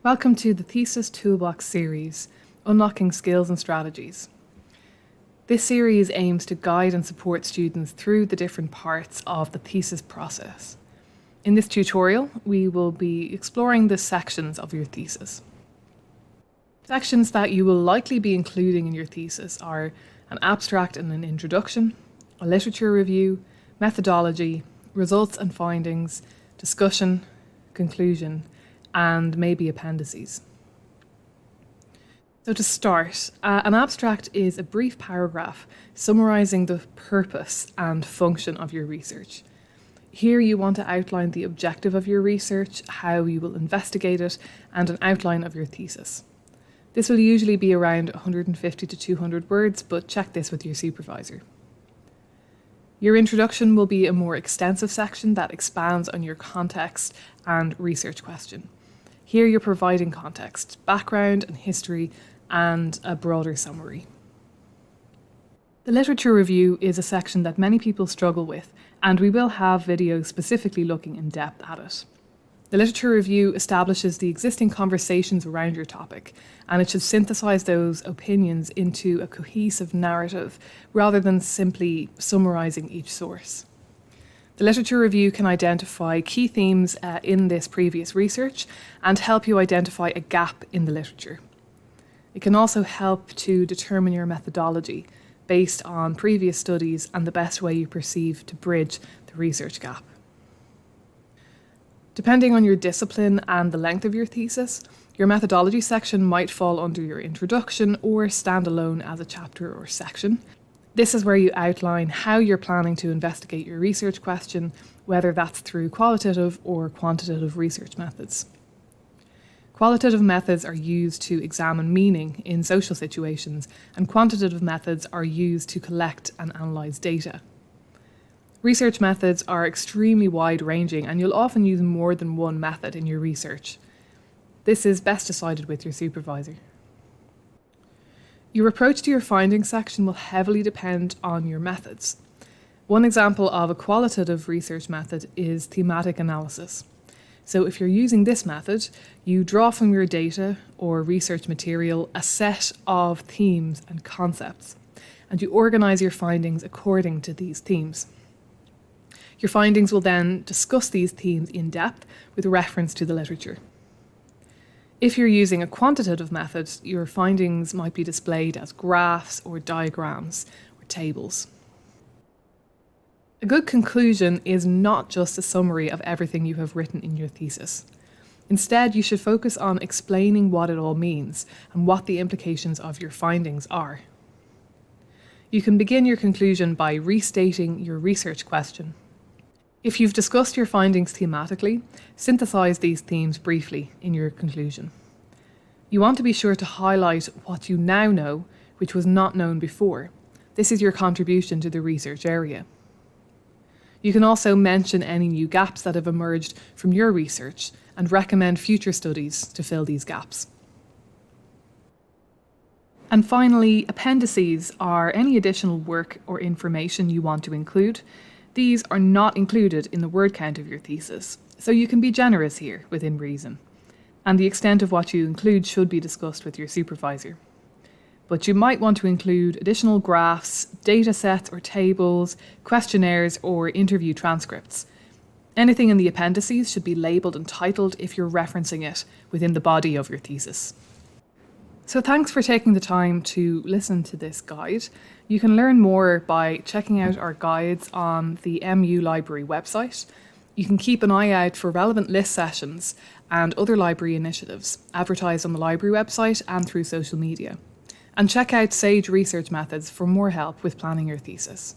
Welcome to the Thesis Toolbox Series, Unlocking Skills and Strategies. This series aims to guide and support students through the different parts of the thesis process. In this tutorial, we will be exploring the sections of your thesis. Sections that you will likely be including in your thesis are an abstract and an introduction, a literature review, methodology, results and findings, discussion, conclusion, and maybe appendices. So to start, an abstract is a brief paragraph summarising the purpose and function of your research. Here you want to outline the objective of your research, how you will investigate it, and an outline of your thesis. This will usually be around 150 to 200 words, but check this with your supervisor. Your introduction will be a more extensive section that expands on your context and research question. Here you're providing context, background and history, and a broader summary. The literature review is a section that many people struggle with, and we will have videos specifically looking in depth at it. The literature review establishes the existing conversations around your topic, and it should synthesize those opinions into a cohesive narrative rather than simply summarizing each source. The literature review can identify key themes in this previous research and help you identify a gap in the literature. It can also help to determine your methodology based on previous studies and the best way you perceive to bridge the research gap. Depending on your discipline and the length of your thesis, your methodology section might fall under your introduction or stand alone as a chapter or section. This is where you outline how you're planning to investigate your research question, whether that's through qualitative or quantitative research methods. Qualitative methods are used to examine meaning in social situations, and quantitative methods are used to collect and analyse data. Research methods are extremely wide-ranging, and you'll often use more than one method in your research. This is best decided with your supervisor. Your approach to your findings section will heavily depend on your methods. One example of a qualitative research method is thematic analysis. So if you're using this method, you draw from your data or research material a set of themes and concepts, and you organise your findings according to these themes. Your findings will then discuss these themes in depth with reference to the literature. If you're using a quantitative method, your findings might be displayed as graphs or diagrams or tables. A good conclusion is not just a summary of everything you have written in your thesis. Instead, you should focus on explaining what it all means and what the implications of your findings are. You can begin your conclusion by restating your research question. If you've discussed your findings thematically, synthesize these themes briefly in your conclusion. You want to be sure to highlight what you now know, which was not known before. This is your contribution to the research area. You can also mention any new gaps that have emerged from your research and recommend future studies to fill these gaps. And finally, appendices are any additional work or information you want to include. These are not included in the word count of your thesis, so you can be generous here within reason. And the extent of what you include should be discussed with your supervisor. But you might want to include additional graphs, data sets or tables, questionnaires or interview transcripts. Anything in the appendices should be labelled and titled if you're referencing it within the body of your thesis. So thanks for taking the time to listen to this guide. You can learn more by checking out our guides on the MU Library website. You can keep an eye out for relevant list sessions and other library initiatives advertised on the library website and through social media. And check out SAGE Research Methods for more help with planning your thesis.